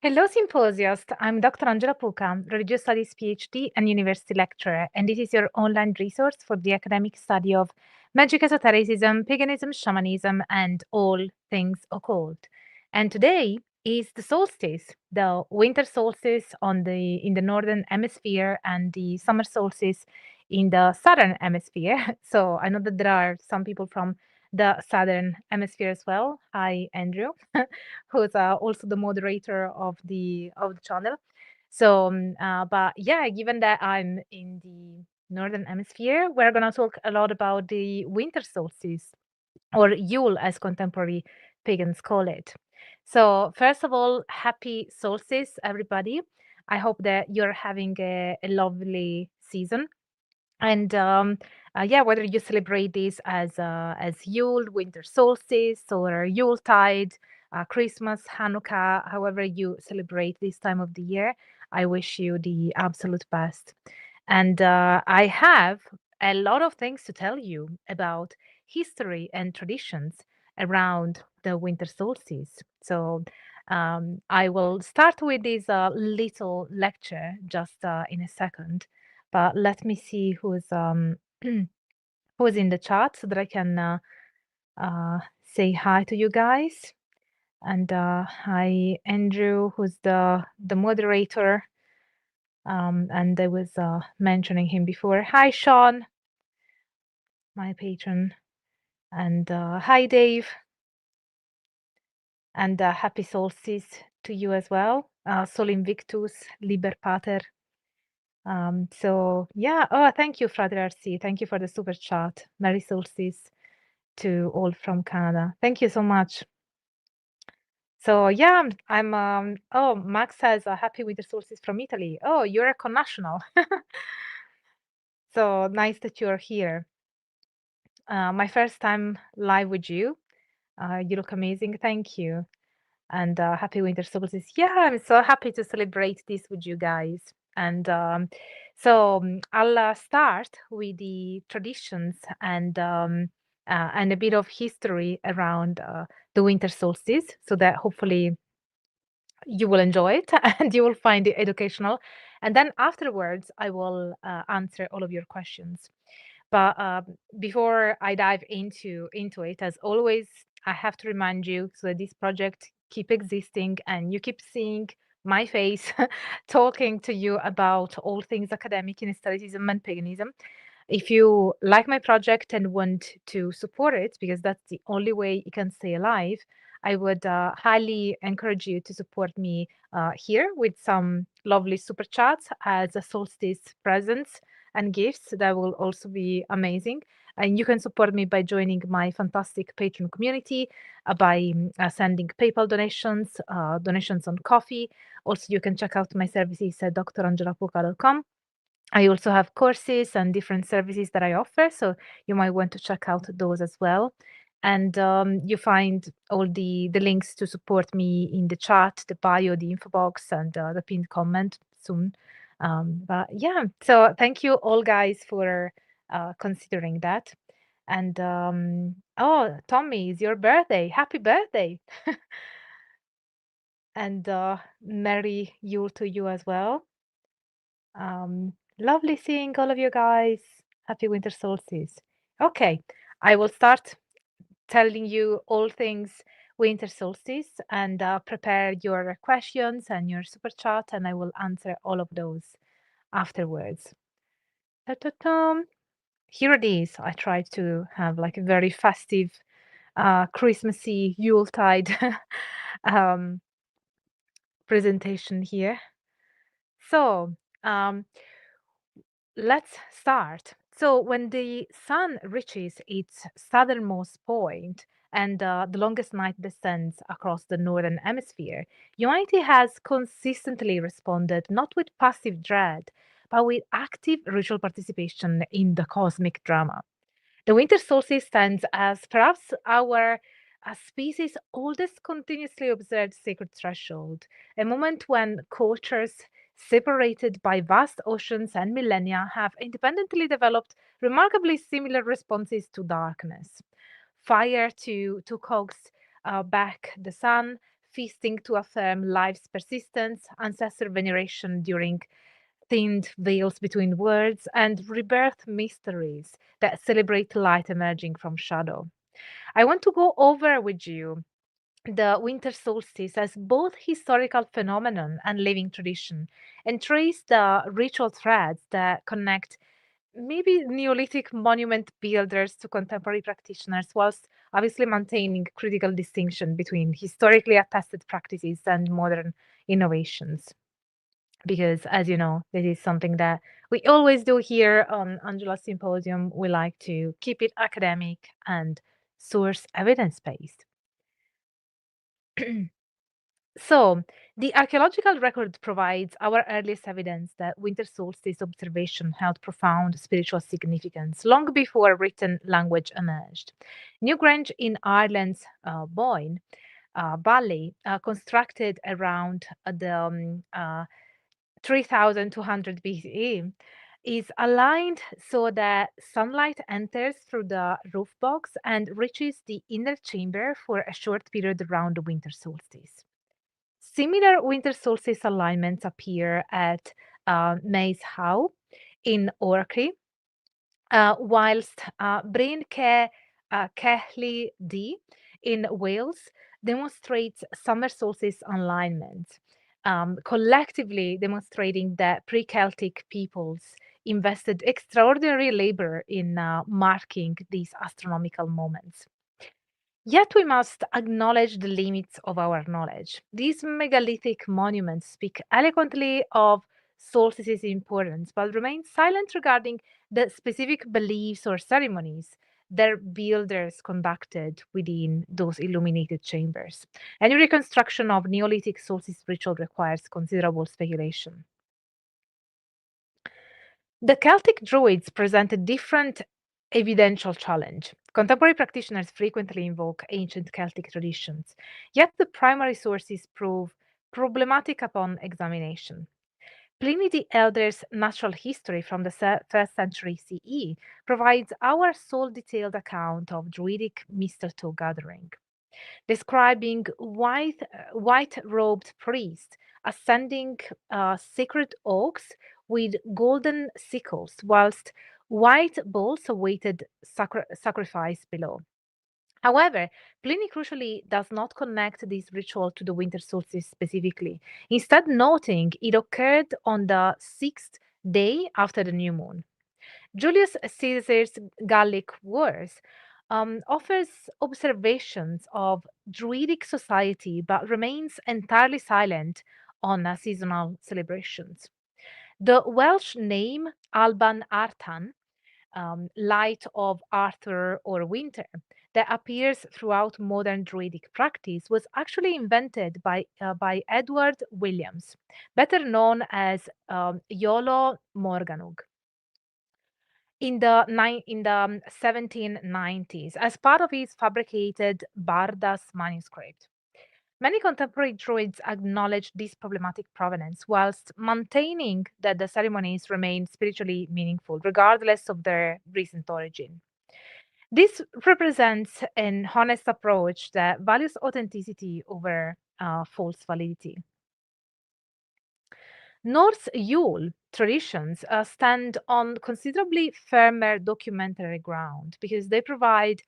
Hello, Symposiast. I'm Dr. Puca, Religious Studies PhD and University Lecturer, and this is your online resource for the academic study of magic, esotericism, paganism, shamanism, and all things occult. And today is the solstice, the winter solstice in the northern hemisphere and the summer solstice in the southern hemisphere. So I know that there are some people from the southern hemisphere as well. Hi, Andrew. Who's also the moderator of the channel. So, but yeah, given that I'm in the northern hemisphere, we're gonna talk a lot about the winter solstice or Yule, as contemporary pagans call it. So, first of all, happy solstice, everybody. I hope that you're having a lovely season. And yeah, whether you celebrate this as Yule, winter solstice, or Yuletide, Christmas, Hanukkah, however you celebrate this time of the year, I wish you the absolute best. And I have a lot of things to tell you about history and traditions around the winter solstice. So I will start with this little lecture just in a second. But let me see who's in the chat so that I can say hi to you guys. And hi, Andrew, who's the moderator. And I was mentioning him before. Hi, Sean, my patron. And hi, Dave. And happy solstice to you as well. Sol Invictus, Liber Pater. So yeah, oh, thank you, Frater RC. Thank you for the super chat. Merry solstice to all from Canada. Thank you so much. So yeah, oh, Max says a happy winter solstice from Italy. Oh, you're a connational. So nice that you're here. My first time live with you. You look amazing. Thank you. And happy winter solstice. Yeah, I'm so happy to celebrate this with you guys. And I'll start with the traditions and a bit of history around the winter solstice, so that hopefully you will enjoy it and you will find it educational. And then afterwards, I will answer all of your questions. But before I dive into it, as always, I have to remind you so that this project keep existing and you keep seeing my face talking to you about all things academic in aestheticism and paganism. If you like my project and want to support it, because that's the only way it can stay alive, I would highly encourage you to support me here with some lovely super chats as a solstice presents and gifts. That will also be amazing. And you can support me by joining my fantastic Patreon community, by sending PayPal donations, donations on coffee. Also, you can check out my services at drangelapuca.com. I also have courses and different services that I offer, so you might want to check out those as well. And you find all the links to support me in the chat, the bio, the info box, and the pinned comment soon. But yeah, so thank you all guys for considering that. And oh, Tommy, it's your birthday. Happy birthday. And Merry Yule to you as well. Lovely seeing all of you guys. Happy winter solstice. Okay, I will start telling you all things winter solstice and prepare your questions and your super chat, and I will answer all of those afterwards. Ta-ta-ta. Here it is. I tried to have like a very festive, Christmassy Yuletide um, presentation here. So, let's start. So when the sun reaches its southernmost point and the longest night descends across the northern hemisphere, humanity has consistently responded not with passive dread, but with active ritual participation in the cosmic drama. The winter solstice stands as perhaps our species' oldest continuously observed sacred threshold, a moment when cultures separated by vast oceans and millennia have independently developed remarkably similar responses to darkness. Fire to coax back the sun, feasting to affirm life's persistence, ancestor veneration during thinned veils between words, and rebirth mysteries that celebrate light emerging from shadow. I want to go over with you the winter solstice as both historical phenomenon and living tradition, and trace the ritual threads that connect maybe Neolithic monument builders to contemporary practitioners, whilst obviously maintaining critical distinction between historically attested practices and modern innovations. Because, as you know, this is something that we always do here on Angela's Symposium. We like to keep it academic and source evidence based. So, the archaeological record provides our earliest evidence that winter solstice observation held profound spiritual significance long before written language emerged. New Grange in Ireland's Boyne Valley, constructed around the 3200 BCE, is aligned so that sunlight enters through the roof box and reaches the inner chamber for a short period around the winter solstice. Similar winter solstice alignments appear at Maes Howe in Orkney, whilst Bryn Cehli D in Wales demonstrates summer solstice alignment, collectively demonstrating that pre-Celtic peoples invested extraordinary labor in marking these astronomical moments. Yet we must acknowledge the limits of our knowledge. These megalithic monuments speak eloquently of solstice's importance, but remain silent regarding the specific beliefs or ceremonies their builders conducted within those illuminated chambers. Any reconstruction of Neolithic solstice ritual requires considerable speculation. The Celtic Druids present a different evidential challenge. Contemporary practitioners frequently invoke ancient Celtic traditions, yet the primary sources prove problematic upon examination. Pliny the Elder's natural history from the 1st century CE provides our sole detailed account of Druidic Mistletoe gathering, describing white-robed priests ascending sacred oaks with golden sickles, whilst white bulls awaited sacrifice below. However, Pliny crucially does not connect this ritual to the winter solstice specifically, instead noting it occurred on the sixth day after the new moon. Julius Caesar's Gallic Wars offers observations of Druidic society but remains entirely silent on seasonal celebrations. The Welsh name Alban Artan, light of Arthur or winter, that appears throughout modern Druidic practice was actually invented by Edward Williams, better known as Iolo Morganwg, in the 1790s as part of his fabricated Bardas manuscript. Many contemporary Druids acknowledge this problematic provenance whilst maintaining that the ceremonies remain spiritually meaningful regardless of their recent origin. This represents an honest approach that values authenticity over false validity. Norse Yule traditions stand on considerably firmer documentary ground because they provide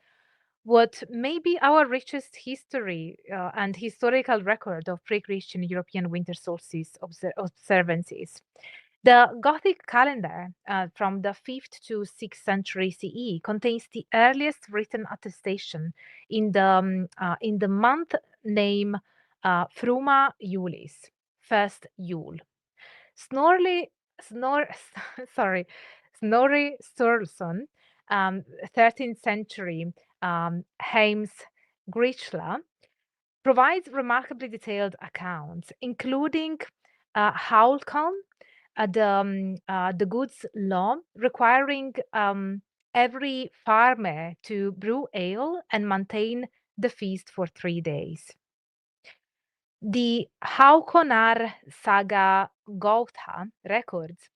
what may be our richest history and historical record of pre-Christian European winter solstice observances. The Gothic calendar from the 5th to 6th century CE contains the earliest written attestation in the month name Fruma Julis, first Yule. Snorri, Snor, sorry, Snorri Sturluson, 13th century Heims Grichla, provides remarkably detailed accounts, including Haulcon, the goods law requiring every farmer to brew ale and maintain the feast for 3 days. The Haukonar Saga Gautha records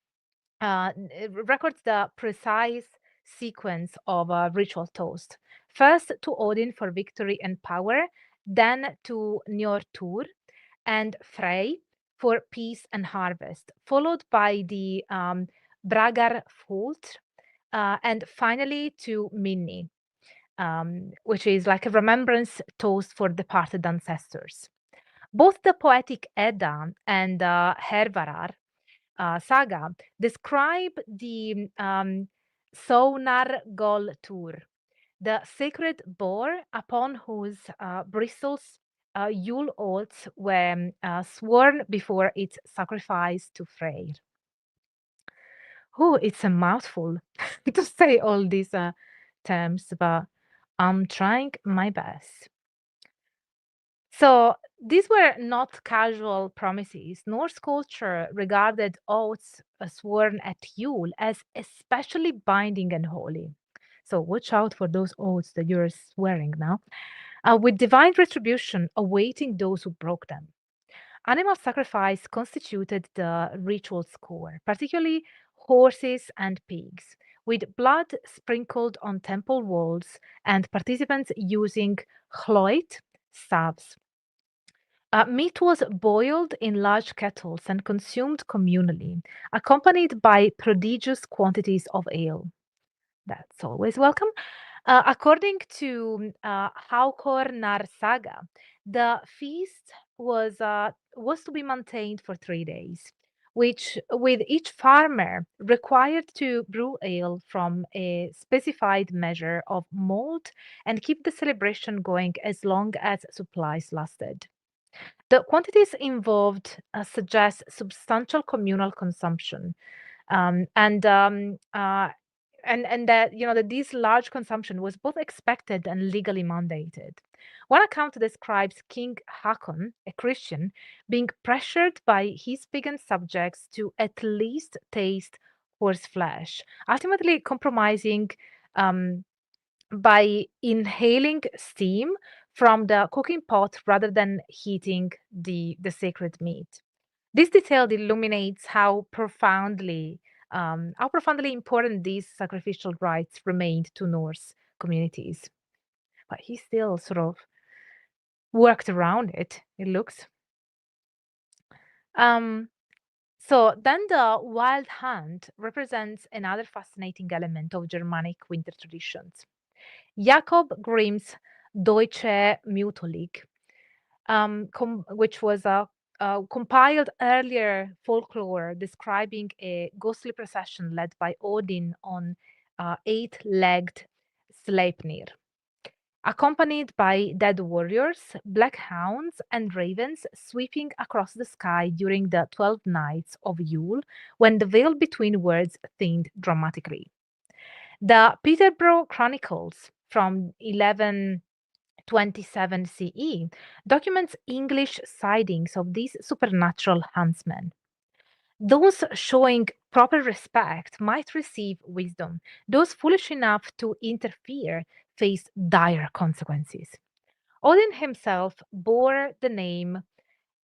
the precise sequence of a ritual toast. First to Odin for victory and power, then to Njortur and Frey for peace and harvest, followed by the Bragar Folt, and finally to Minni, which is like a remembrance toast for departed ancestors. Both the poetic Edda and Hervarar saga describe the Sonar Gol Tur, the sacred boar upon whose bristles Yule oaths were sworn before its sacrifice to Freyr. Oh, it's a mouthful to say all these terms, but I'm trying my best. So these were not casual promises. Norse culture regarded oaths sworn at Yule as especially binding and holy. So watch out for those oaths that you're swearing now, with divine retribution awaiting those who broke them. Animal sacrifice constituted the ritual's core, particularly horses and pigs, with blood sprinkled on temple walls and participants using chloit staves. Meat was boiled in large kettles and consumed communally, accompanied by prodigious quantities of ale. That's always welcome. According to Haukor Saga, the feast was to be maintained for 3 days, which with each farmer required to brew ale from a specified measure of malt and keep the celebration going as long as supplies lasted. The quantities involved suggest substantial communal consumption, um, and um, uh, and that that this large consumption was both expected and legally mandated. One account describes King Hakon, a Christian, being pressured by his pagan subjects to at least taste horse flesh, ultimately compromising um, by inhaling steam from the cooking pot rather than heating the sacred meat. This detail illuminates how profoundly important these sacrificial rites remained to Norse communities. But he still sort of worked around it, it looks. Um, so then the wild hunt represents another fascinating element of Germanic winter traditions. Jakob Grimm's Deutsche Mythologie, which was compiled earlier folklore describing a ghostly procession led by Odin on eight-legged Sleipnir, accompanied by dead warriors, black hounds, and ravens sweeping across the sky during the 12 nights of Yule, when the veil between worlds thinned dramatically. The Peterborough Chronicles from 1127 CE documents English sightings of these supernatural huntsmen. Those showing proper respect might receive wisdom. Those foolish enough to interfere faced dire consequences. Odin himself bore the name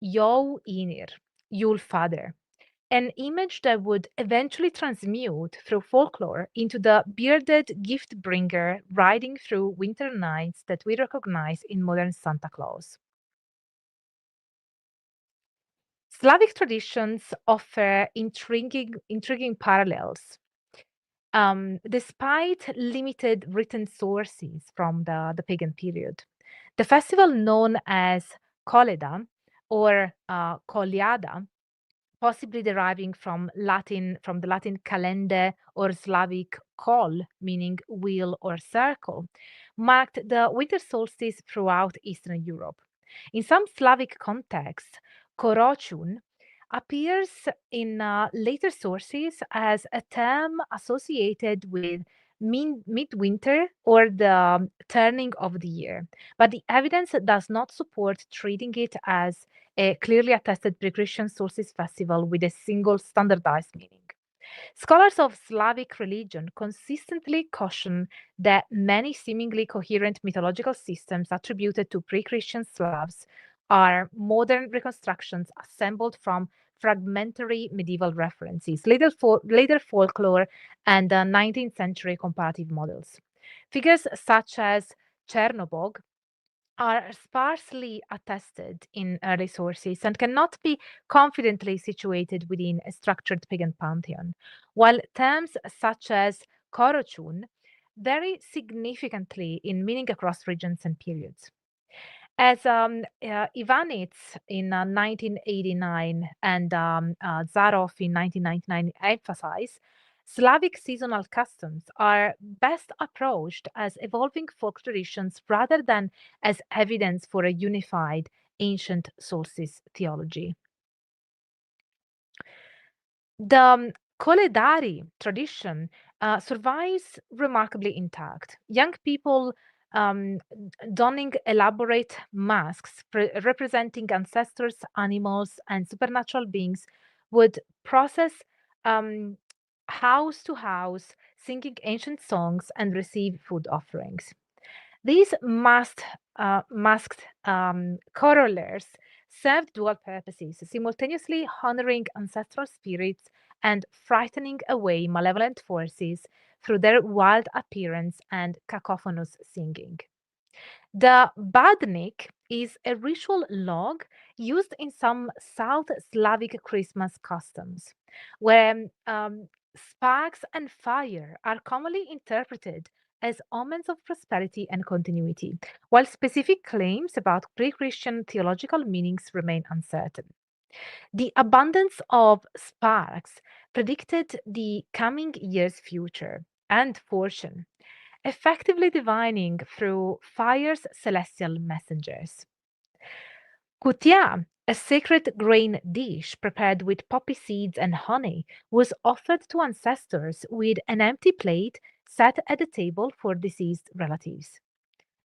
Yule Yule Father, an image that would eventually transmute through folklore into the bearded gift bringer riding through winter nights that we recognize in modern Santa Claus. Slavic traditions offer intriguing parallels. Despite limited written sources from the pagan period, the festival known as Koleda or Koliada, possibly deriving from the Latin kalende or Slavic kol, meaning wheel or circle, marked the winter solstice throughout Eastern Europe. In some Slavic contexts, korochun appears in later sources as a term associated with midwinter or the turning of the year, but the evidence does not support treating it as a clearly attested pre-Christian solstice festival with a single standardized meaning. Scholars of Slavic religion consistently caution that many seemingly coherent mythological systems attributed to pre-Christian Slavs are modern reconstructions assembled from fragmentary medieval references, later folklore, and 19th century comparative models. Figures such as Chernobog are sparsely attested in early sources and cannot be confidently situated within a structured pagan pantheon, while terms such as Korochun vary significantly in meaning across regions and periods. As Ivanits in 1989 and Zarov in 1999 emphasize, Slavic seasonal customs are best approached as evolving folk traditions rather than as evidence for a unified ancient solstice theology. The Koledari tradition survives remarkably intact. Young people donning elaborate masks representing ancestors, animals, and supernatural beings would process um, house to house, singing ancient songs and receive food offerings. These masked corollaries served dual purposes, simultaneously honoring ancestral spirits and frightening away malevolent forces through their wild appearance and cacophonous singing. The badnik is a ritual log used in some South Slavic Christmas customs, where sparks and fire are commonly interpreted as omens of prosperity and continuity, while specific claims about pre Christian theological meanings remain uncertain. The abundance of sparks predicted the coming year's future and fortune, effectively divining through fire's celestial messengers. Kutia, a sacred grain dish prepared with poppy seeds and honey, was offered to ancestors with an empty plate set at the table for deceased relatives.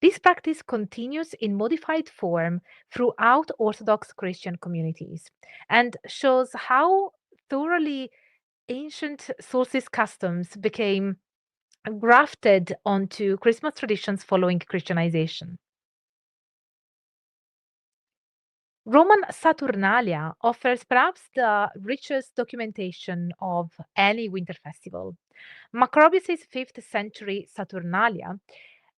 This practice continues in modified form throughout Orthodox Christian communities and shows how thoroughly ancient solstice customs became grafted onto Christmas traditions following Christianization. Roman Saturnalia offers perhaps the richest documentation of any winter festival. Macrobius's 5th century Saturnalia,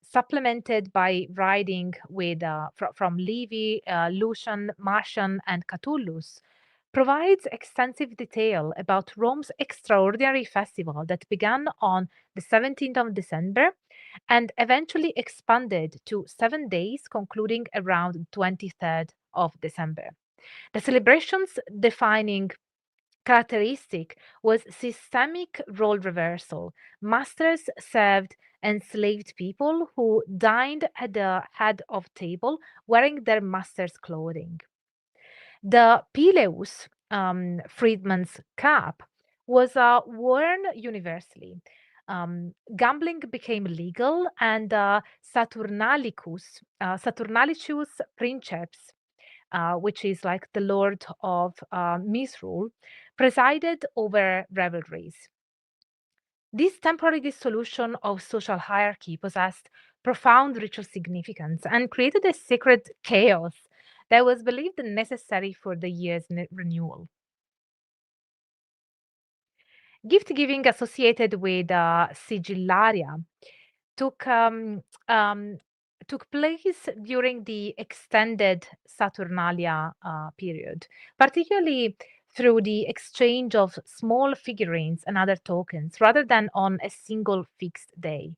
supplemented by writing with, from Livy, Lucian, Marcian, and Catullus, provides extensive detail about Rome's extraordinary festival that began on the 17th of December and eventually expanded to 7 days, concluding around 23rd of December. The celebration's defining characteristic was systemic role reversal. Masters served enslaved people who dined at the head of table wearing their master's clothing. The pileus, freedman's cap, was worn universally. Gambling became legal, and Saturnalicus princeps, which is like the lord of misrule, presided over revelries. This temporary dissolution of social hierarchy possessed profound ritual significance and created a sacred chaos that was believed necessary for the year's renewal. Gift giving associated with sigillaria took um, took place during the extended Saturnalia period, particularly through the exchange of small figurines and other tokens rather than on a single fixed day.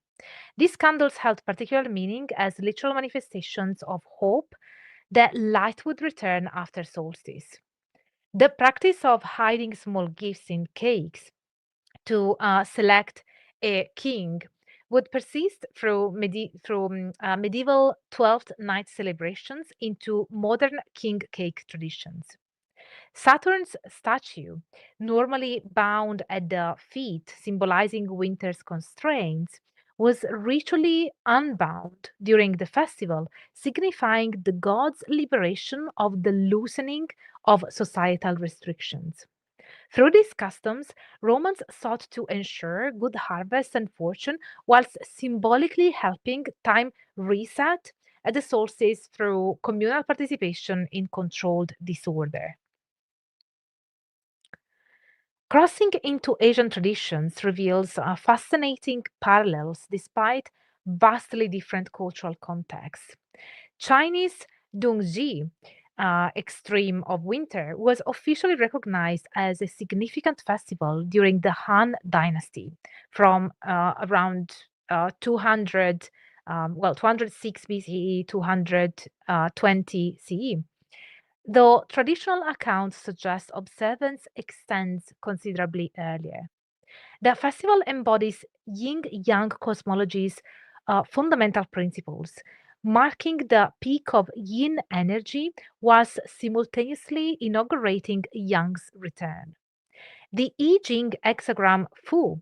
These candles held particular meaning as literal manifestations of hope that light would return after solstice. The practice of hiding small gifts in cakes to select a king would persist through, medieval 12th night celebrations into modern king cake traditions. Saturn's statue, normally bound at the feet, symbolizing winter's constraints, was ritually unbound during the festival, signifying the god's liberation of the loosening of societal restrictions. Through these customs, Romans sought to ensure good harvest and fortune, whilst symbolically helping time reset at the solstice through communal participation in controlled disorder. Crossing into Asian traditions reveals fascinating parallels despite vastly different cultural contexts. Chinese Dongji, extreme of winter, was officially recognized as a significant festival during the Han Dynasty from around 200, 206 BCE, 220 CE. Though traditional accounts suggest observance extends considerably earlier. The festival embodies yin-yang cosmology's fundamental principles, marking the peak of yin energy whilst simultaneously inaugurating yang's return. The I Ching hexagram Fu,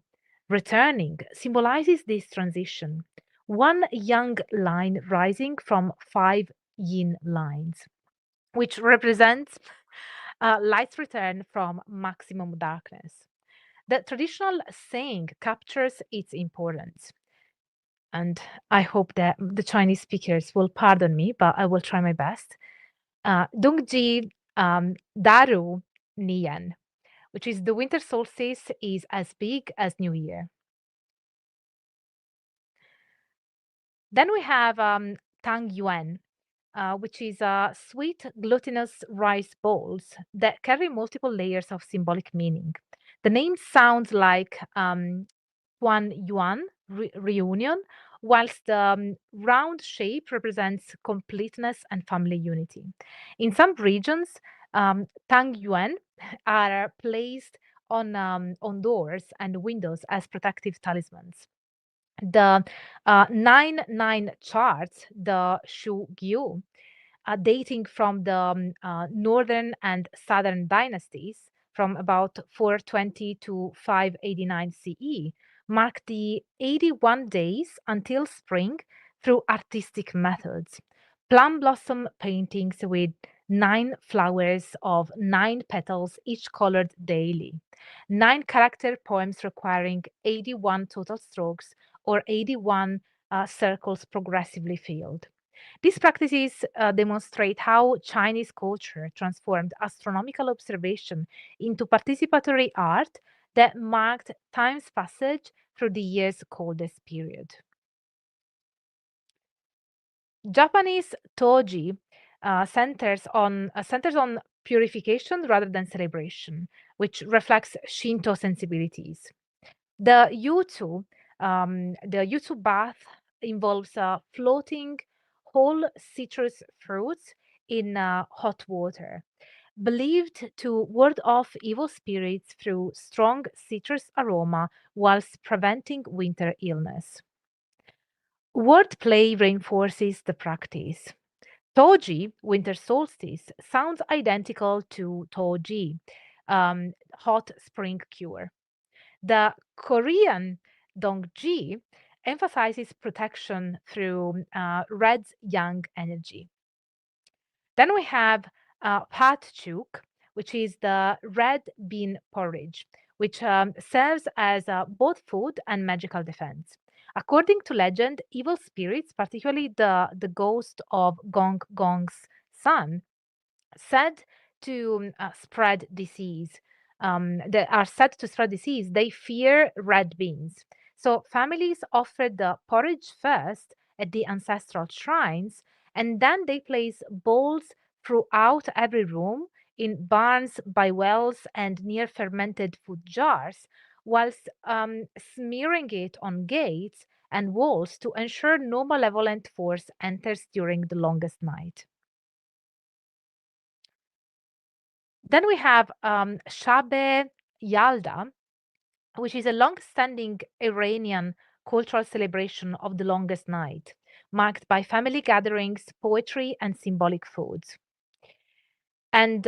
returning, symbolizes this transition, one yang line rising from five yin lines, which represents light's return from maximum darkness. The traditional saying captures its importance. And I hope that the Chinese speakers will pardon me, but I will try my best. Dongji Daru Nian, which is the winter solstice is as big as New Year. Then we have Tang Yuan, which is sweet glutinous rice balls that carry multiple layers of symbolic meaning. The name sounds like Huan Yuan reunion, whilst the round shape represents completeness and family unity. In some regions, Tang Yuan are placed on doors and windows as protective talismans. The 9-9 charts, the Shu Gyu, dating from the northern and southern dynasties from about 420 to 589 CE, mark the 81 days until spring through artistic methods. Plum blossom paintings with 9 flowers of 9 petals, each colored daily. 9 character poems requiring 81 total strokes or 81 circles progressively filled. These practices demonstrate how Chinese culture transformed astronomical observation into participatory art that marked time's passage through the year's coldest period. Japanese Toji centers on purification rather than celebration, which reflects Shinto sensibilities. The Jutsu bath involves floating whole citrus fruits in hot water, believed to ward off evil spirits through strong citrus aroma whilst preventing winter illness. Wordplay reinforces the practice. Toji, winter solstice, sounds identical to Toji, hot spring cure. The Korean Dongji emphasizes protection through red yang energy. Then we have Pat Chuk, which is the red bean porridge, which serves as both food and magical defense. According to legend, evil spirits, particularly the ghost of Gong Gong's son, said to spread disease, that are said to spread disease, they fear red beans. So families offered the porridge first at the ancestral shrines, and then they place bowls throughout every room, in barns, by wells, and near fermented food jars, whilst smearing it on gates and walls to ensure no malevolent force enters during the longest night. Then we have Shabe Yalda, which is a long-standing Iranian cultural celebration of the longest night, marked by family gatherings, poetry, and symbolic foods. And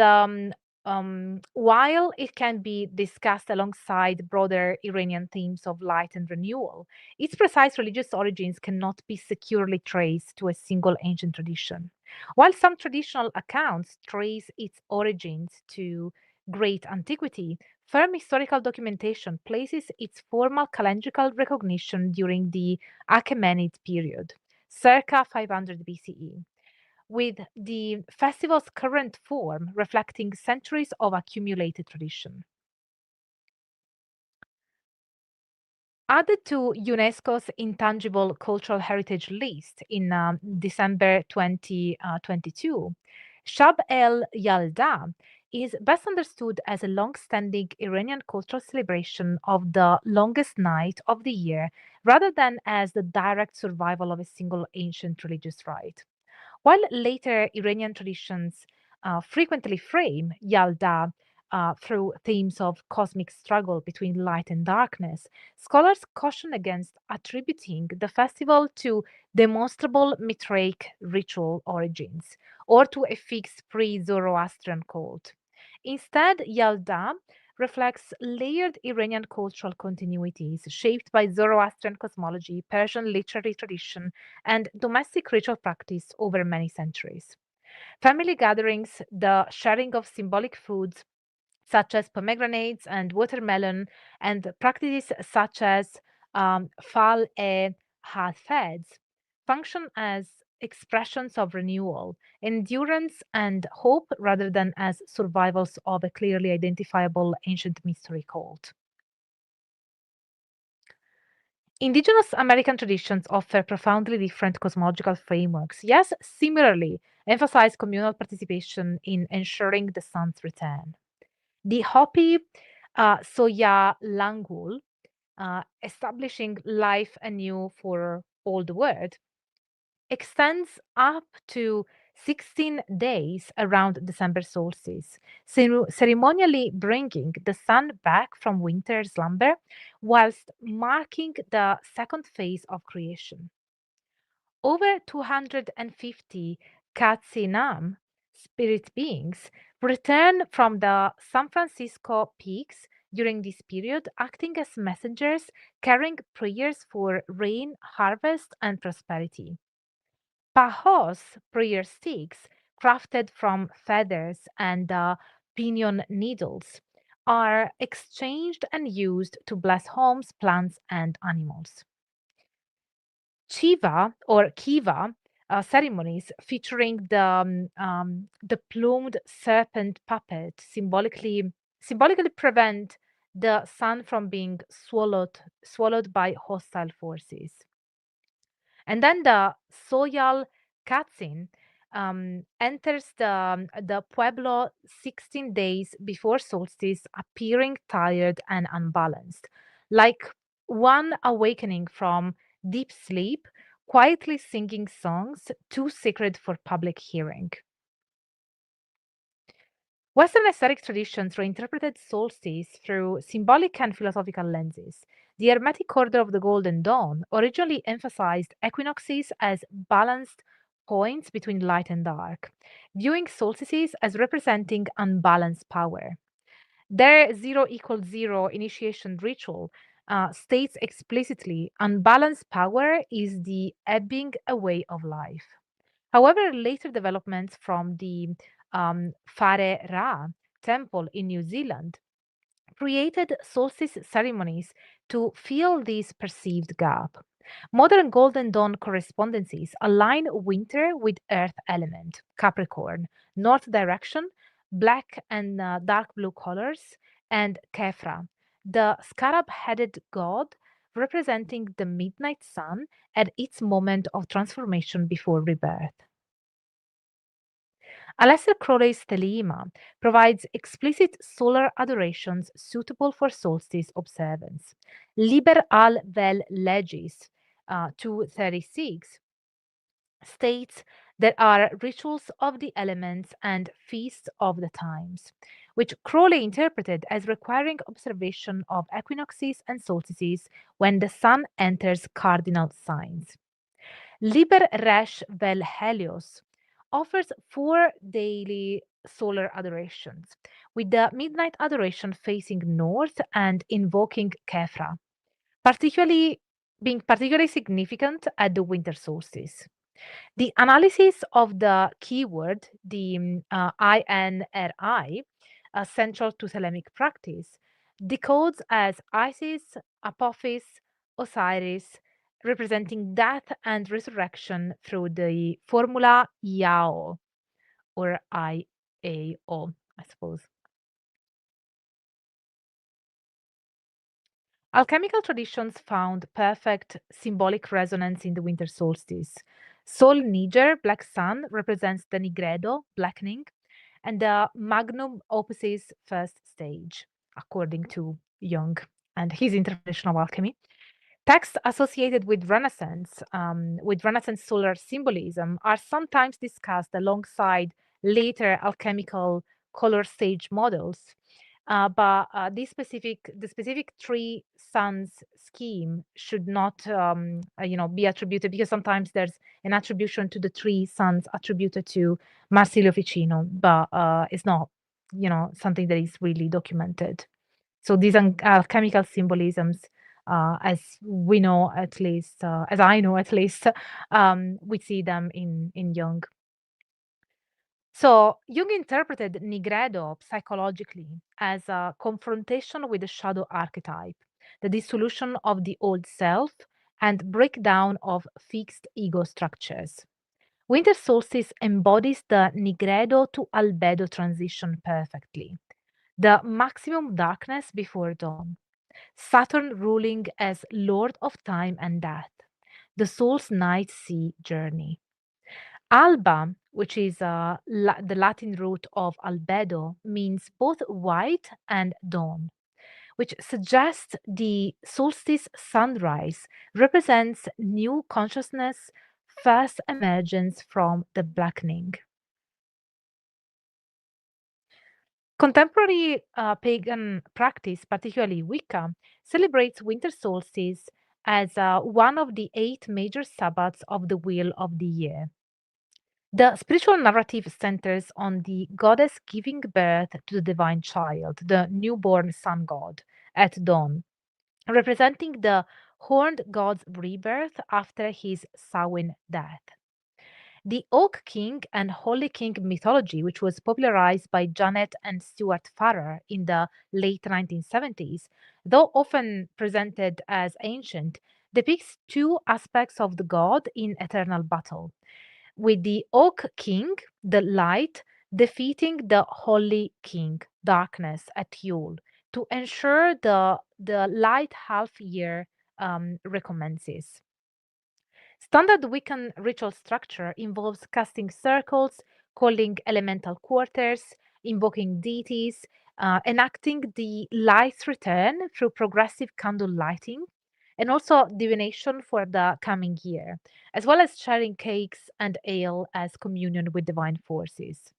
while it can be discussed alongside broader Iranian themes of light and renewal, its precise religious origins cannot be securely traced to a single ancient tradition. While some traditional accounts trace its origins to great antiquity, firm historical documentation places its formal calendrical recognition during the Achaemenid period, circa 500 BCE, with the festival's current form reflecting centuries of accumulated tradition. Added to UNESCO's Intangible Cultural Heritage list in December 2022, Shab el Yalda is best understood as a long-standing Iranian cultural celebration of the longest night of the year, rather than as the direct survival of a single ancient religious rite. While later Iranian traditions frequently frame Yalda through themes of cosmic struggle between light and darkness, scholars caution against attributing the festival to demonstrable Mithraic ritual origins or to a fixed pre Zoroastrian cult. Instead, Yalda reflects layered Iranian cultural continuities shaped by Zoroastrian cosmology, Persian literary tradition, and domestic ritual practice over many centuries. Family gatherings, the sharing of symbolic foods such as pomegranates and watermelon, and practices such as fal e hafeds function as expressions of renewal, endurance, and hope rather than as survivals of a clearly identifiable ancient mystery cult. Indigenous American traditions offer profoundly different cosmological frameworks, yes, similarly emphasize communal participation in ensuring the sun's return. The Hopi Soya Langul, establishing life anew for all the world, extends up to 16 days around December solstice, ceremonially bringing the sun back from winter slumber whilst marking the second phase of creation. Over 250 Katsinam spirit beings return from the San Francisco peaks during this period, acting as messengers carrying prayers for rain, harvest, and prosperity. Pahos prayer sticks, crafted from feathers and pinion needles, are exchanged and used to bless homes, plants, and animals. Chiva or Kiva ceremonies featuring the plumed serpent puppet symbolically prevent the sun from being swallowed by hostile forces. And then the Soyal Katsin enters the Pueblo 16 days before solstice, appearing tired and unbalanced, like one awakening from deep sleep, quietly singing songs too sacred for public hearing. Western aesthetic traditions reinterpreted solstice through symbolic and philosophical lenses. The Hermetic Order of the Golden Dawn originally emphasized equinoxes as balanced points between light and dark, viewing solstices as representing unbalanced power. Their zero equals zero initiation ritual states explicitly unbalanced power is the ebbing away of life. However, later developments from the Whare Ra temple in New Zealand created solstice ceremonies to fill this perceived gap. Modern Golden Dawn correspondences align winter with earth element, Capricorn, north direction, black and dark blue colors, and Kefra, the scarab headed god representing the midnight sun at its moment of transformation before rebirth. Aleister Crowley's Thelema provides explicit solar adorations suitable for solstice observance. Liber al vel legis 236 states there are rituals of the elements and feasts of the times, which Crowley interpreted as requiring observation of equinoxes and solstices when the sun enters cardinal signs. Liber Resh Vel Helios offers 4 daily solar adorations, with the midnight adoration facing north and invoking Kefra, particularly significant at the winter solstice. The analysis of the keyword, the INRI, central to Thelemic practice, decodes as Isis, Apophis, Osiris, representing death and resurrection through the formula IAO or IAO, I suppose. Alchemical traditions found perfect symbolic resonance in the winter solstice. Sol Niger, black sun, represents the nigredo, blackening, and the magnum opus's first stage, according to Jung and his interpretation of alchemy. Texts associated with Renaissance solar symbolism, are sometimes discussed alongside later alchemical color stage models. But the specific three suns scheme should not, be attributed, because sometimes there's an attribution to the three suns attributed to Marsilio Ficino, but it's not, something that is really documented. So these alchemical symbolisms, as we know at least, as I know at least, we see them in Jung. So Jung interpreted Nigredo psychologically as a confrontation with the shadow archetype, the dissolution of the old self, and breakdown of fixed ego structures. Winter solstice embodies the Nigredo to albedo transition perfectly, the maximum darkness before dawn. Saturn ruling as Lord of Time and Death, the soul's night sea journey. Alba, which is the Latin root of albedo, means both white and dawn, which suggests the solstice sunrise represents new consciousness, first emergence from the blackening. Contemporary pagan practice, particularly Wicca, celebrates winter solstice as one of the 8 major Sabbats of the wheel of the year. The spiritual narrative centers on the goddess giving birth to the divine child, the newborn sun god, at dawn, representing the horned god's rebirth after his Samhain death. The Oak King and Holy King mythology, which was popularized by Janet and Stuart Farrer in the late 1970s, though often presented as ancient, depicts two aspects of the god in eternal battle, with the Oak King, the light, defeating the Holy King, darkness, at Yule to ensure the light half year recommences. Standard Wiccan ritual structure involves casting circles, calling elemental quarters, invoking deities, enacting the light's return through progressive candle lighting, and also divination for the coming year, as well as sharing cakes and ale as communion with divine forces.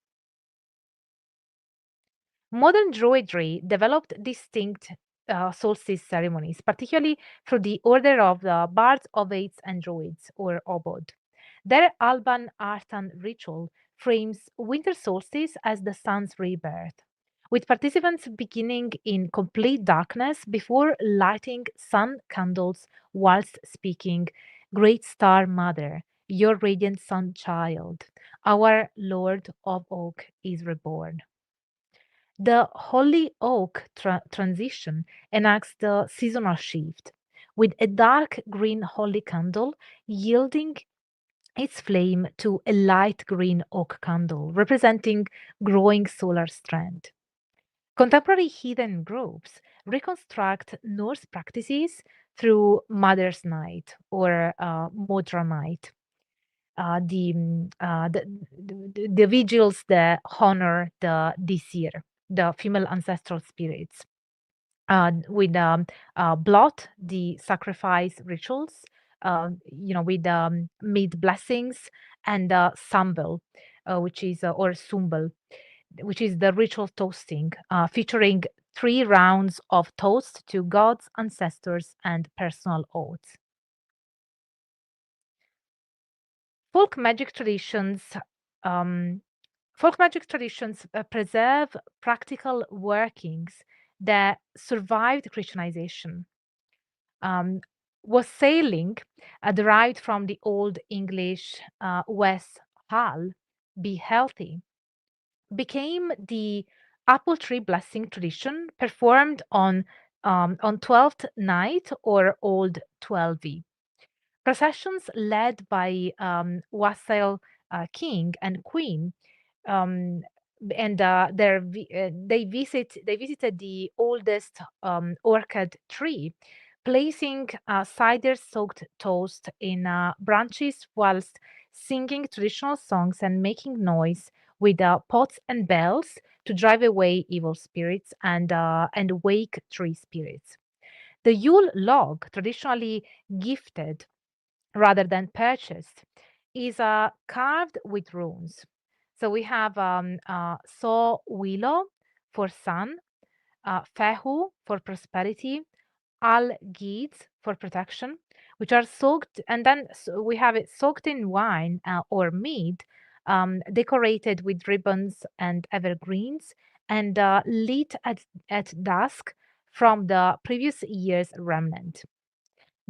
Modern Druidry developed distinct solstice ceremonies, particularly through the order of the Bards, Ovates, and Druids, or Obod. Their Alban Artan ritual frames winter solstice as the sun's rebirth, with participants beginning in complete darkness before lighting sun candles whilst speaking, Great Star Mother, your radiant sun child, our Lord of Oak is reborn. The Holy Oak transition enacts the seasonal shift, with a dark green holy candle yielding its flame to a light green oak candle, representing growing solar strength. Contemporary heathen groups reconstruct Norse practices through Mother's Night or Modra Night, the vigils that honor the this year, the female ancestral spirits, with blot the sacrifice rituals, with meat blessings, and sambal, which is or sumbal, which is the ritual toasting, featuring 3 rounds of toast to gods, ancestors, and personal oaths. Folk magic traditions. Um, Folk magic traditions preserve practical workings that survived Christianization. Wassailing, derived from the Old English was hal, be healthy, became the apple tree blessing tradition performed on 12th night or Old 12. Processions led by wassail king and queen, um, and they visited the oldest orchid tree, placing cider-soaked toast in branches whilst singing traditional songs and making noise with pots and bells to drive away evil spirits and wake tree spirits. The Yule log, traditionally gifted rather than purchased, is carved with runes. So we have So Wilo for sun, Fehu for prosperity, Al Gids for protection, which are soaked, and then we have it soaked in wine or mead, decorated with ribbons and evergreens, and lit at dusk from the previous year's remnant.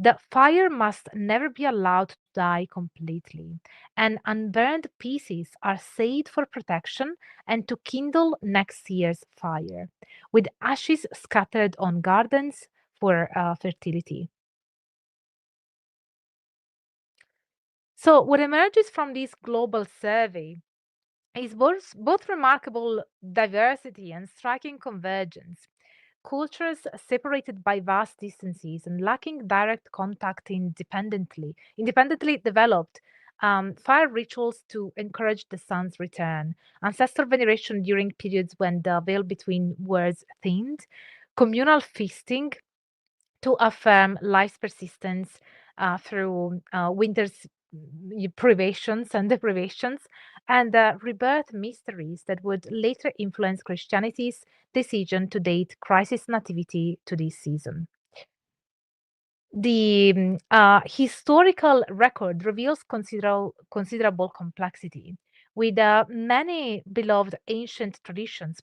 The fire must never be allowed to die completely, and unburned pieces are saved for protection and to kindle next year's fire, with ashes scattered on gardens for fertility. So, what emerges from this global survey is both remarkable diversity and striking convergence. Cultures separated by vast distances and lacking direct contact independently developed fire rituals to encourage the sun's return, ancestor veneration during periods when the veil between worlds thinned, communal feasting to affirm life's persistence through winter's privations and deprivations, and rebirth mysteries that would later influence Christianity's decision to date crisis nativity to this season. The historical record reveals considerable complexity, with many beloved ancient traditions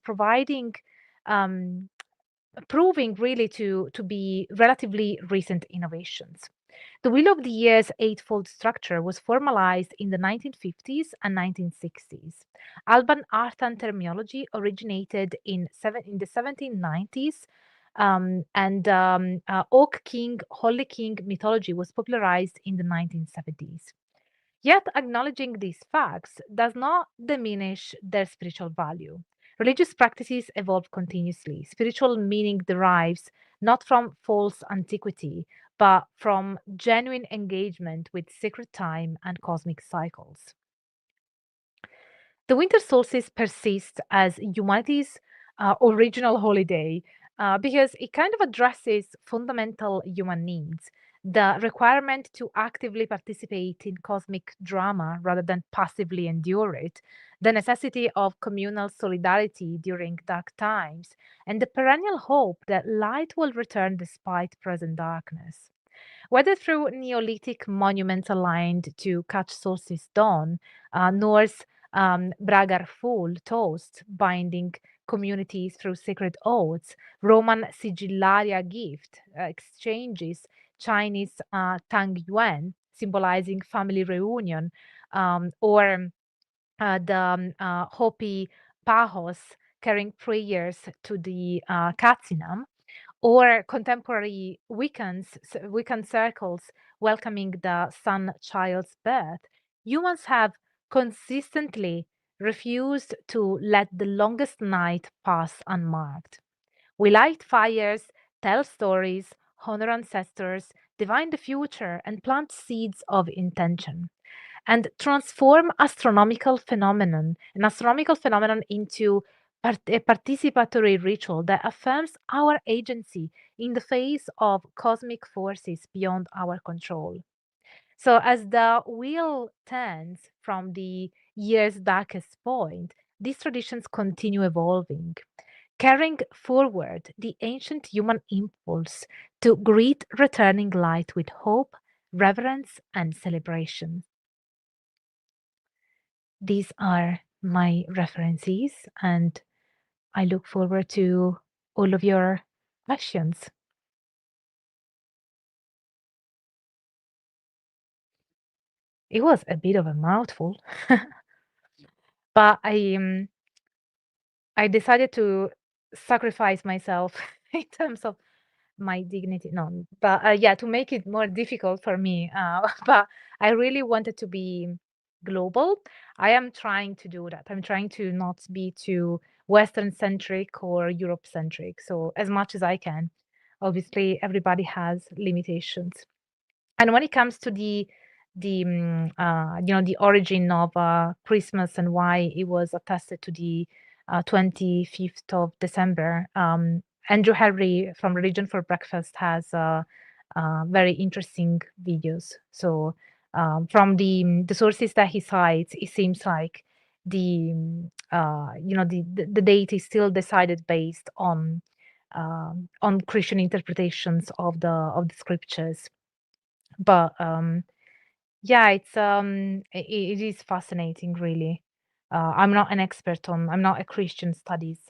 um, proving really to be relatively recent innovations. The Wheel of the Year's eightfold structure was formalized in the 1950s and 1960s. Alban art and terminology originated in the 1790s, and Oak King, Holy King mythology was popularized in the 1970s. Yet, acknowledging these facts does not diminish their spiritual value. Religious practices evolve continuously. Spiritual meaning derives not from false antiquity, but from genuine engagement with sacred time and cosmic cycles. The winter solstice persists as humanity's original holiday because it kind of addresses fundamental human needs. The requirement to actively participate in cosmic drama rather than passively endure it, the necessity of communal solidarity during dark times, and the perennial hope that light will return despite present darkness. Whether through Neolithic monuments aligned to catch solstice dawn, Norse Bragar Full toast binding communities through sacred oaths, Roman sigillaria gift exchanges, Chinese Tang Yuan symbolizing family reunion, or the Hopi Pahos carrying prayers to the Katsinam, or contemporary Wiccan circles welcoming the sun child's birth, humans have consistently refused to let the longest night pass unmarked. We light fires, tell stories, honor ancestors, divine the future, and plant seeds of intention and transform an astronomical phenomenon into a participatory ritual that affirms our agency in the face of cosmic forces beyond our control. So, as the wheel turns from the year's darkest point, these traditions continue evolving, carrying forward the ancient human impulse to greet returning light with hope, reverence, and celebration. These are my references, and I look forward to all of your questions. It was a bit of a mouthful, but I decided to sacrifice myself in terms of my dignity. No, but yeah, to make it more difficult for me. But I really wanted to be global. I am trying to do that. I'm trying to not be too Western centric or Europe centric. So as much as I can. Obviously, everybody has limitations. And when it comes to the origin of Christmas and why it was attested to the 25th of December, Andrew Henry from Religion for Breakfast has very interesting videos. So from the sources that he cites, it seems like the date is still decided based on Christian interpretations of the scriptures. But yeah, it is fascinating, really. I'm not an expert I'm not a Christian studies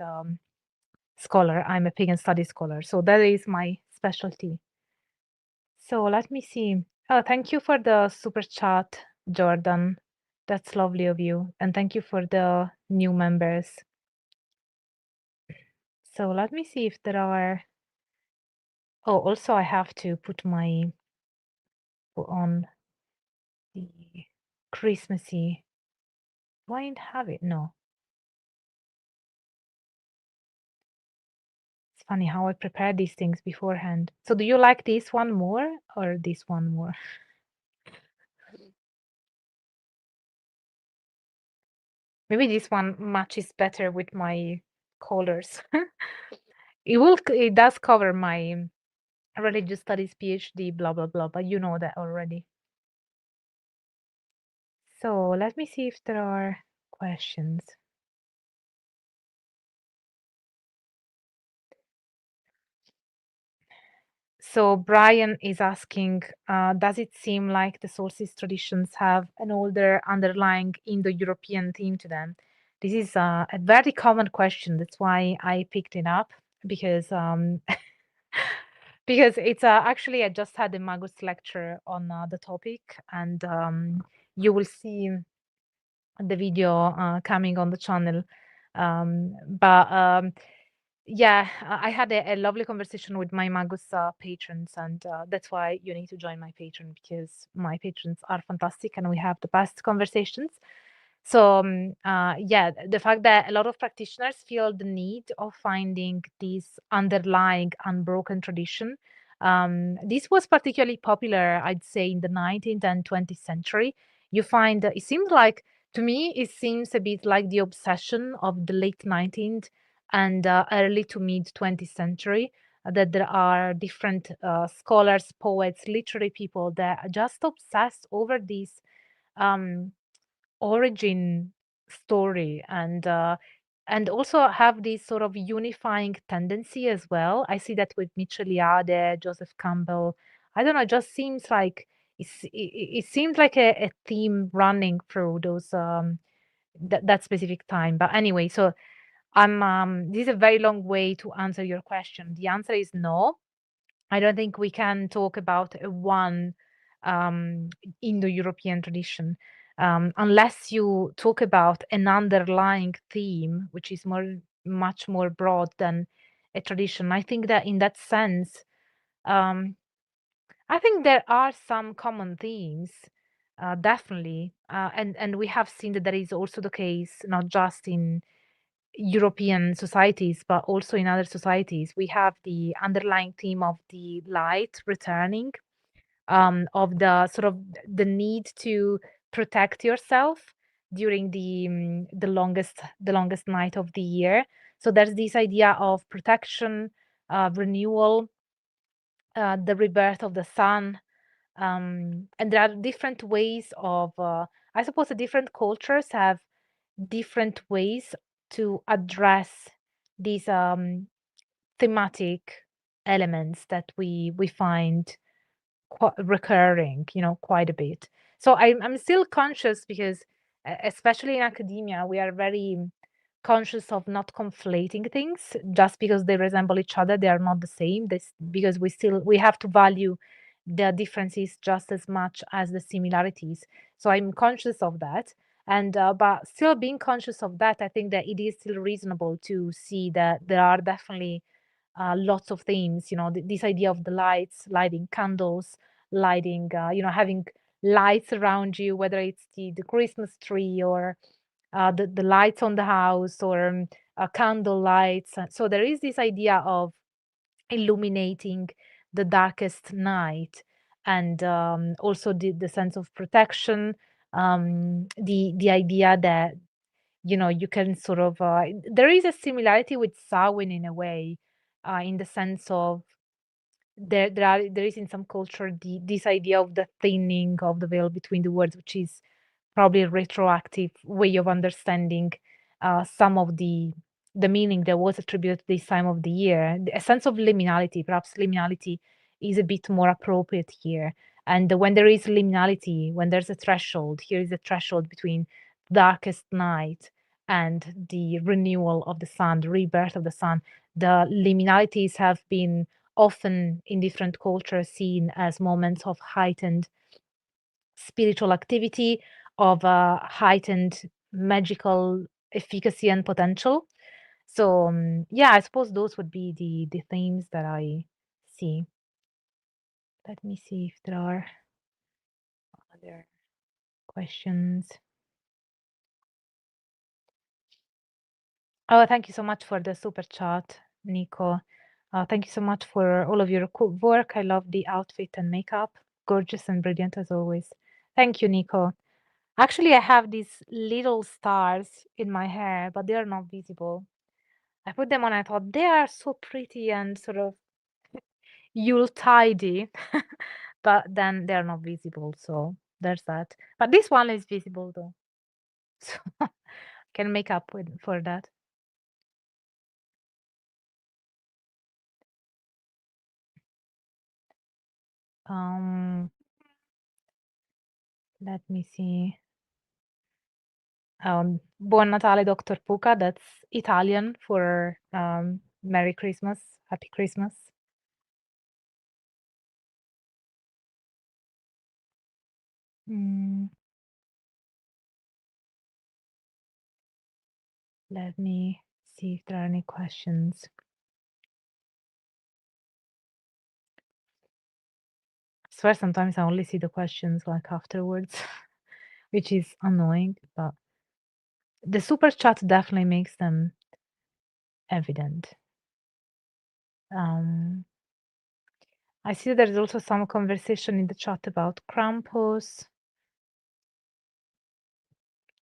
scholar. I'm a pagan studies scholar, so that is my specialty. So let me see. Oh, thank you for the super chat, Jordan. That's lovely of you, and thank you for the new members. So let me see if there are. Oh, also I have to put on the Christmassy. Do I have it? No. It's funny how I prepare these things beforehand. So do you like this one more or this one more? Maybe this one matches better with my colors. It does cover my religious studies PhD, blah blah blah, but you know that already. So let me see if there are questions. So Brian is asking, does it seem like the solstice traditions have an older underlying Indo-European theme to them? This is a very common question. That's why I picked it up because because it's actually I just had a Magus lecture on the topic, and you will see the video coming on the channel. But yeah, I had a lovely conversation with my Magus patrons, and that's why you need to join my Patreon, because my patrons are fantastic and we have the best conversations. So yeah, the fact that a lot of practitioners feel the need of finding this underlying unbroken tradition. This was particularly popular, I'd say, in the 19th and 20th century. You find it seems like, to me, it seems a bit like the obsession of the late 19th and early to mid 20th century, that there are different scholars, poets, literary people that are just obsessed over this um, origin story, and also have this sort of unifying tendency as well. I see that with Mitchell Eliade, Joseph Campbell. I don't know, it just seems like it seems like a theme running through those that specific time. But anyway, so I'm this is a very long way to answer your question. The answer is no. I don't think we can talk about a one Indo-European tradition unless you talk about an underlying theme, which is much more broad than a tradition. I think that in that sense, um, I think there are some common themes, definitely, and we have seen that that is also the case, not just in European societies, but also in other societies. We have the underlying theme of the light returning, of the sort of the need to protect yourself during the longest night of the year. So there's this idea of protection, renewal, the rebirth of the sun, and there are different ways of. I suppose the different cultures have different ways to address these thematic elements that we find recurring, quite a bit. So I'm still conscious because, especially in academia, we are very conscious of not conflating things just because they resemble each other. They are not the same. This because we have to value the differences just as much as the similarities. So I'm conscious of that. And but still being conscious of that, I think that it is still reasonable to see that there are definitely lots of themes. This idea of the lights, lighting candles, lighting, having lights around you, whether it's the Christmas tree or the lights on the house or candle lights. So there is this idea of illuminating the darkest night, and also the sense of protection, the idea that you can sort of there is a similarity with Samhain in a way, in the sense of there is in some culture this idea of the thinning of the veil between the words, which is probably a retroactive way of understanding some of the meaning that was attributed to this time of the year. A sense of liminality, perhaps liminality is a bit more appropriate here. And when there is liminality, when there's a threshold, here is a threshold between darkest night and the renewal of the sun, the rebirth of the sun. The liminalities have been often in different cultures seen as moments of heightened spiritual activity, of heightened magical efficacy and potential. So yeah, I suppose those would be the themes that I see. Let me see if there are other questions. Oh, thank you so much for the super chat, Nico. Thank you so much for all of your cool work. I love the outfit and makeup. Gorgeous and brilliant as always. Thank you, Nico. Actually, I have these little stars in my hair, but they are not visible. I put them on, I thought they are so pretty and sort of Yule tidy, but then they're not visible, so there's that. But this one is visible though, so can make up with for that. Um, let me see. Buon Natale, Dr. Puca. That's Italian for Merry Christmas, Happy Christmas. Mm, let me see if there are any questions. I swear sometimes I only see the questions like afterwards, which is annoying, but the super chat definitely makes them evident. I see there's also some conversation in the chat about Krampus.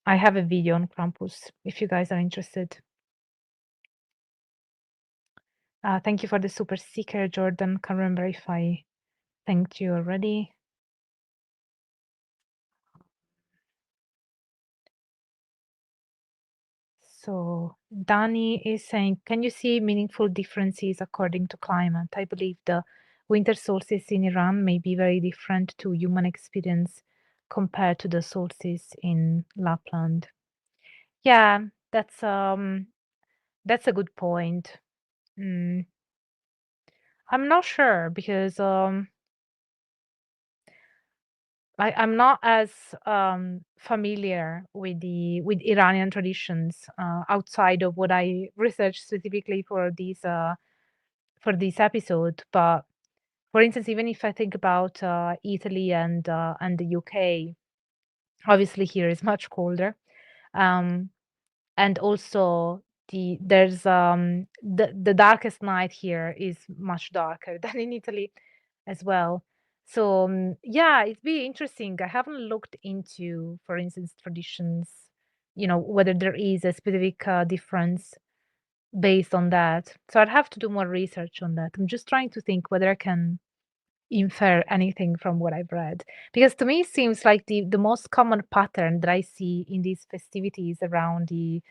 I have a video on Krampus if you guys are interested. Thank you for the super seeker, Jordan. Can't remember if I thanked you already. So Dani is saying, can you see meaningful differences according to climate? I believe the winter solstice in Iran may be very different to human experience compared to the solstice in Lapland. Yeah, that's a good point. Mm, I'm not sure because I'm not as familiar with the with Iranian traditions outside of what I researched specifically for this episode. But for instance, even if I think about Italy and the UK, obviously here is much colder, um, and also the darkest night here is much darker than in Italy as well. So yeah, it'd be interesting. I haven't looked into, for instance, traditions, whether there is a specific difference based on that. So I'd have to do more research on that. I'm just trying to think whether I can infer anything from what I've read. Because to me, it seems like the most common pattern that I see in these festivities around the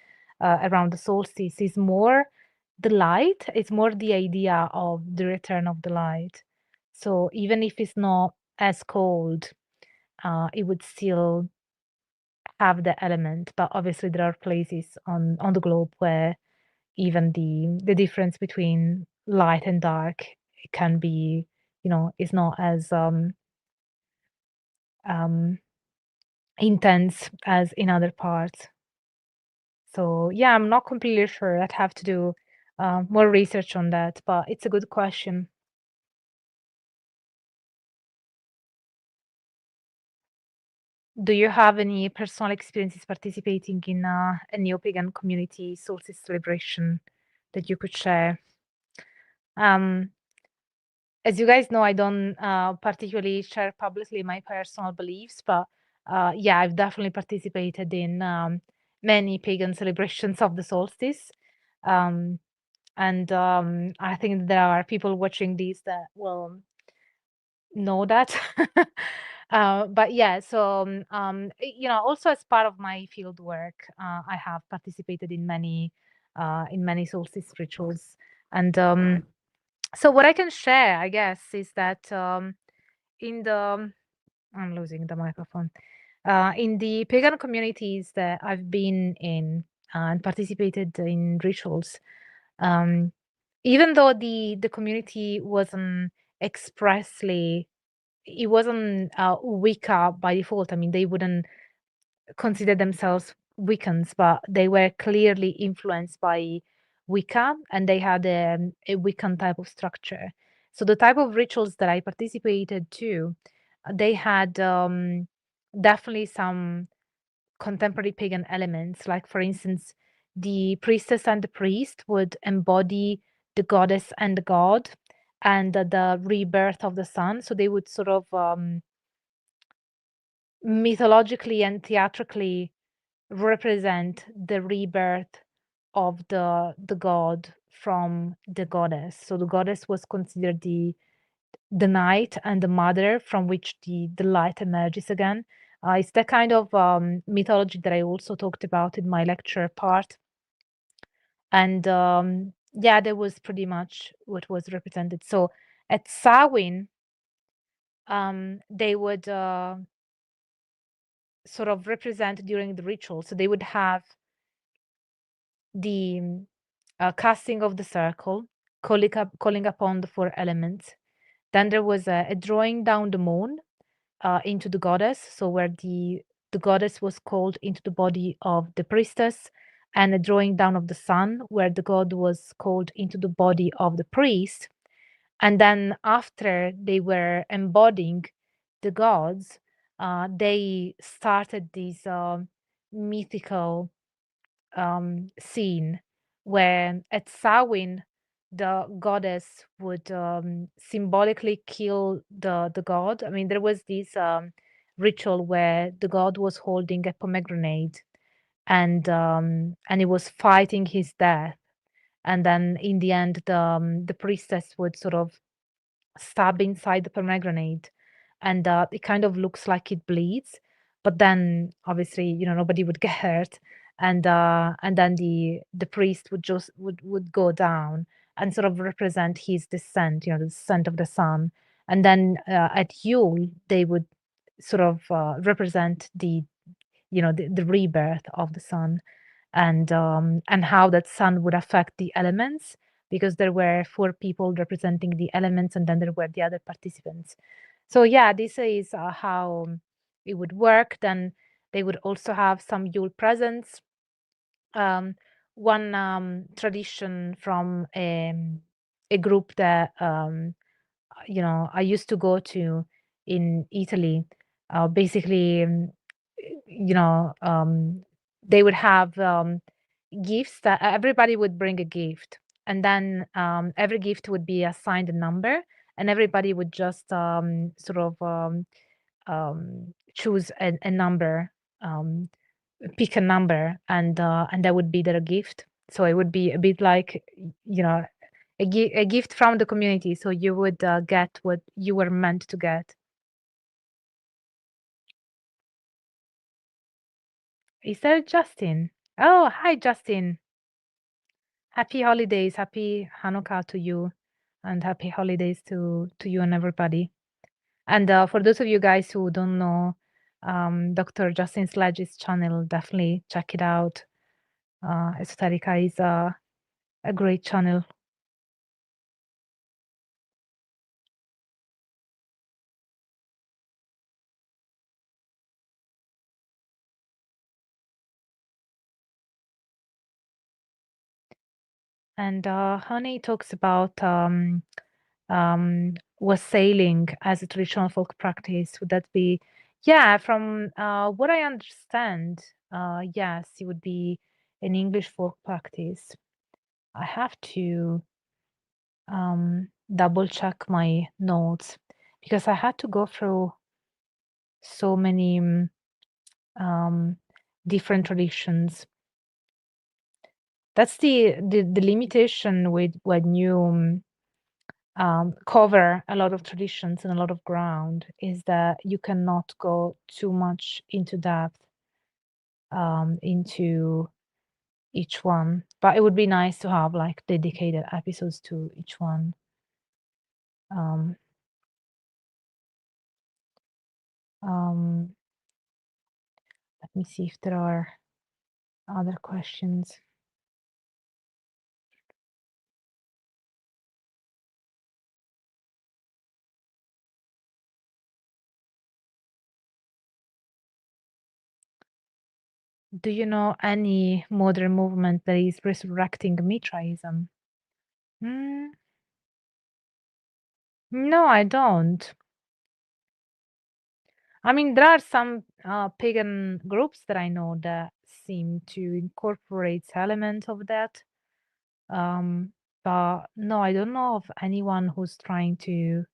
solstice is more the light. It's more the idea of the return of the light. So even if it's not as cold, it would still have the element. But obviously, there are places on the globe where even the difference between light and dark can be, is not as um, intense as in other parts. So yeah, I'm not completely sure. I'd have to do more research on that, but it's a good question. do you have any personal experiences participating in a neo-pagan community solstice celebration that you could share? As you guys know, I don't particularly share publicly my personal beliefs, but yeah, I've definitely participated in many pagan celebrations of the solstice. And I think there are people watching these that will know that. But yeah, so you know, also as part of my field work, I have participated in many solstice rituals. And so what I can share, I guess, is that in the I'm losing the microphone. In the pagan communities that I've been in and participated in rituals, even though the community wasn't expressly, it wasn't Wicca by default. I mean, they wouldn't consider themselves Wiccans, but they were clearly influenced by Wicca, and they had a Wiccan type of structure. So the type of rituals that I participated to, they had definitely some contemporary pagan elements. Like, for instance, the priestess and the priest would embody the goddess and the god and the rebirth of the sun. So they would sort of mythologically and theatrically represent the rebirth of the god from the goddess. So the goddess was considered the night and the mother from which the light emerges again. It's the kind of mythology that I also talked about in my lecture part. And yeah, that was pretty much what was represented. So at Samhain, they would sort of represent during the ritual. So they would have the casting of the circle, calling upon the four elements. Then there was a drawing down the moon into the goddess, so where the goddess was called into the body of the priestess, and a drawing down of the sun, where the god was called into the body of the priest. And then after they were embodying the gods, they started this mythical scene where at Samhain the goddess would symbolically kill the god. I mean, there was this ritual where the god was holding a pomegranate and he was fighting his death. And then in the end, the priestess would sort of stab inside the pomegranate, and it kind of looks like it bleeds, but then obviously, you know, nobody would get hurt. And then the priest would just would go down and sort of represent his descent, you know, the descent of the sun. And then at Yule they would sort of represent the, you know, the rebirth of the sun, and how that sun would affect the elements, because there were four people representing the elements, and then there were the other participants. So yeah, this is how it would work. Then they would also have some Yule presents. One tradition from a group that you know, I used to go to in Italy. Basically, you know, they would have gifts that everybody would bring a gift, and then every gift would be assigned a number, and everybody would just sort of choose a number, um, pick a number, and that would be their gift. So it would be a bit like, you know, a gift from the community. So you would get what you were meant to get. Is there Justin? Oh, hi, Justin. Happy holidays, happy Hanukkah to you, and happy holidays to you and everybody. And for those of you guys who don't know Dr. Justin Sledge's channel, definitely check it out. Esoterica is a great channel. And Honey talks about wassailing as a traditional folk practice. Would that be? Yeah, from what I understand, yes, it would be an English folk practice. I have to double check my notes because I had to go through so many um, different traditions. That's the limitation with when you cover a lot of traditions and a lot of ground is that you cannot go too much into depth into each one. But it would be nice to have like dedicated episodes to each one. Um, let me see if there are other questions. Do you know any modern movement that is resurrecting Mithraism? No, I don't. I mean, there are some pagan groups that I know that seem to incorporate elements of that. But no, I don't know of anyone who's trying to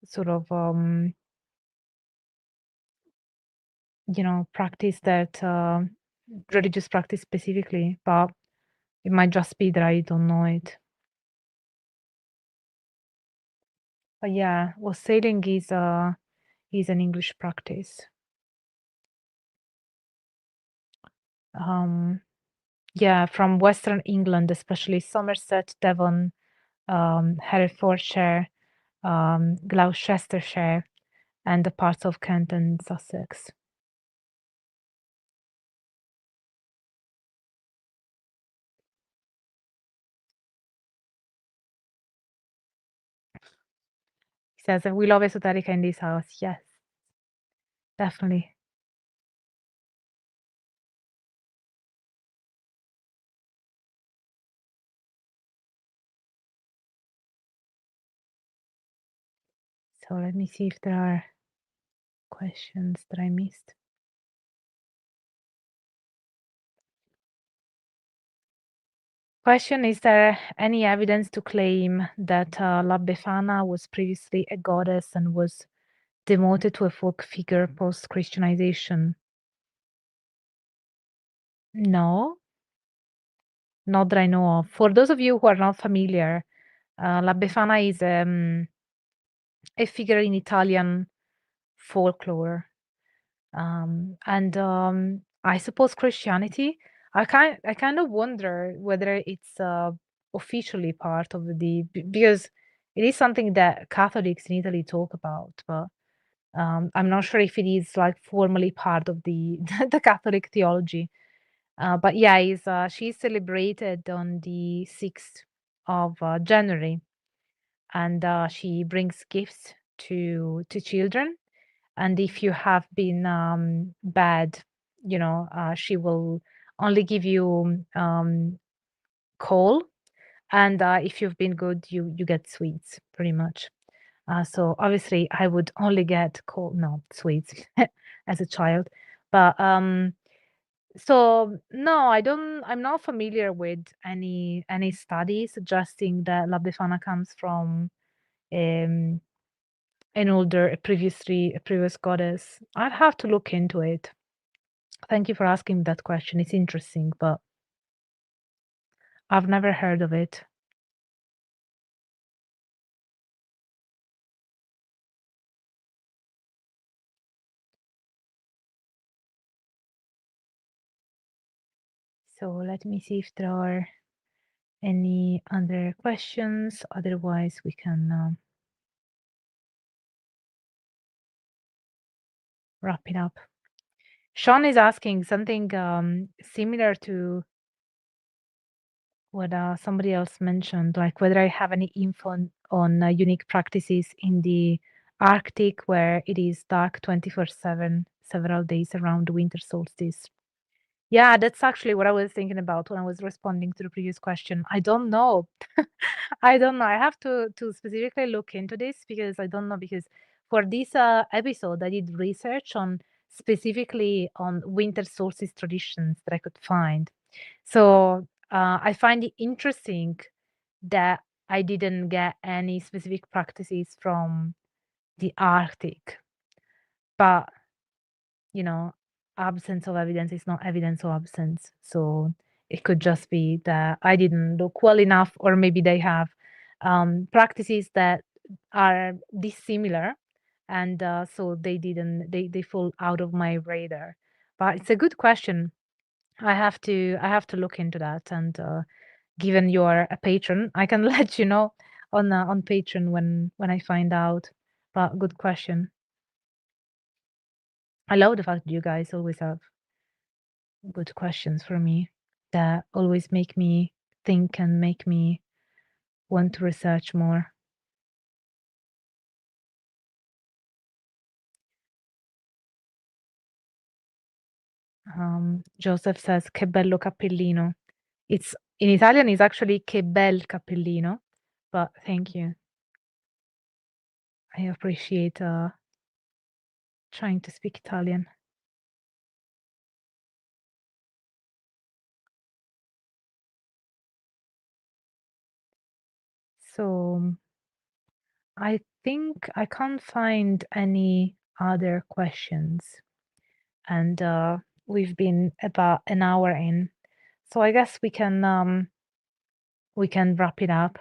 sort of, practice that religious practice specifically. But it might just be that I don't know it. But yeah, wassailing is an English practice. Yeah, from Western England, especially Somerset, Devon, Herefordshire, Gloucestershire, and the parts of Kent and Sussex. He says, we love Esoteric in this house. Yes, definitely. So let me see if there are questions that I missed. Question, is there any evidence to claim that La Befana was previously a goddess and was demoted to a folk figure post-Christianization? No, not that I know of. For those of you who are not familiar, La Befana is a figure in Italian folklore. And I suppose Christianity, I kind of wonder whether it's officially part of because it is something that Catholics in Italy talk about, but I'm not sure if it is like formally part of the the Catholic theology. But yeah, she's celebrated on the 6th of January, and she brings gifts to children. And if you have been bad, she will only give you coal, and if you've been good, you get sweets, pretty much. So obviously, I would only get coal, no sweets, as a child. But so no, I'm not familiar with any study suggesting that La Befana comes from um, a previous goddess. I'd have to look into it. Thank you for asking that question. It's interesting, but I've never heard of it. So let me see if there are any other questions. Otherwise, we can wrap it up. Sean is asking something similar to what somebody else mentioned, like whether I have any info on unique practices in the Arctic where it is dark 24/7, several days around the winter solstice. Yeah, that's actually what I was thinking about when I was responding to the previous question. I don't know. I don't know. I have to specifically look into this because I don't know, because for this episode, I did research on specifically on winter solstice traditions that I could find. So I find it interesting that I didn't get any specific practices from the Arctic, but you know, absence of evidence is not evidence of absence. So it could just be that I didn't look well enough, or maybe they have practices that are dissimilar, and so they fall out of my radar. But it's a good question. I have to look into that, and given you're a patron, I can let you know on Patreon when I find out. But good question. I love the fact that you guys always have good questions for me that always make me think and make me want to research more. Joseph says che bello cappellino. It's in Italian it's actually che bel cappellino, but thank you. I appreciate trying to speak Italian. So I think I can't find any other questions, and we've been about an hour in, so I guess we can wrap it up.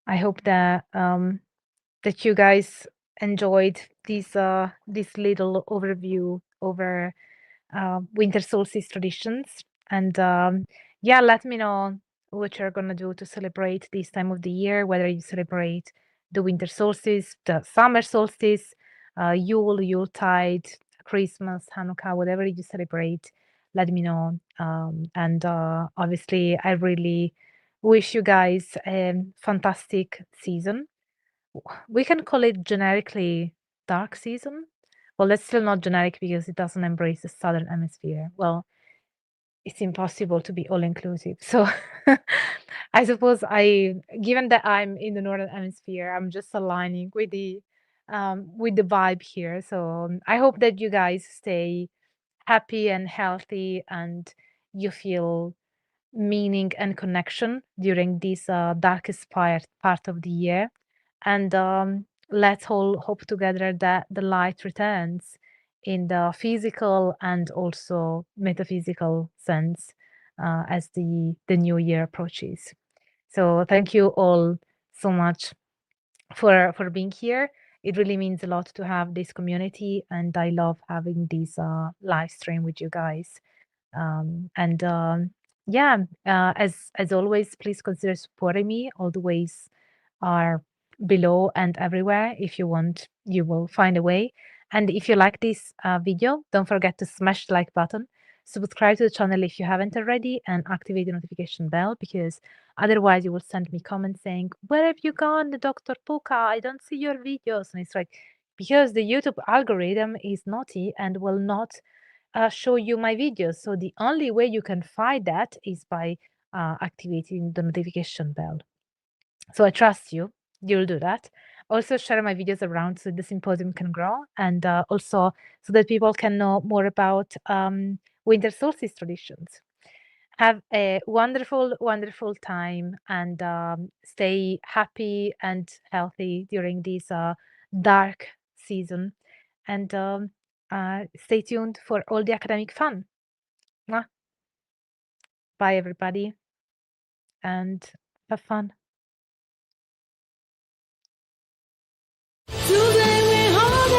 I hope that that you guys enjoyed this little overview over winter solstice traditions, and yeah, let me know what you're gonna do to celebrate this time of the year, whether you celebrate the winter solstice, the summer solstice, Yule, Yuletide, Christmas, Hanukkah, whatever you celebrate. Let me know, and obviously I really wish you guys a fantastic season. We can call it generically dark season. Well, that's still not generic because it doesn't embrace the southern hemisphere. Well, it's impossible to be all inclusive. So I suppose given that I'm in the northern hemisphere, I'm just aligning with the vibe here. So I hope that you guys stay happy and healthy, and you feel meaning and connection during this darkest part of the year. And let's all hope together that the light returns in the physical and also metaphysical sense as the new year approaches. So thank you all so much for being here. It really means a lot to have this community, and I love having this live stream with you guys. And yeah, as always, please consider supporting me. All the ways are below and everywhere. If you want, you will find a way. And if you like this video, don't forget to smash the like button, subscribe to the channel if you haven't already, and activate the notification bell, because otherwise you will send me comments saying, where have you gone, Dr. Puca? I don't see your videos. And it's like, because the YouTube algorithm is naughty and will not show you my videos. So the only way you can find that is by activating the notification bell. So I trust you. You'll do that. Also share my videos around so the symposium can grow, and also so that people can know more about winter solstice traditions. Have a wonderful, wonderful time, and stay happy and healthy during this dark season. And stay tuned for all the academic fun. Mwah. Bye, everybody, and have fun. Today we hold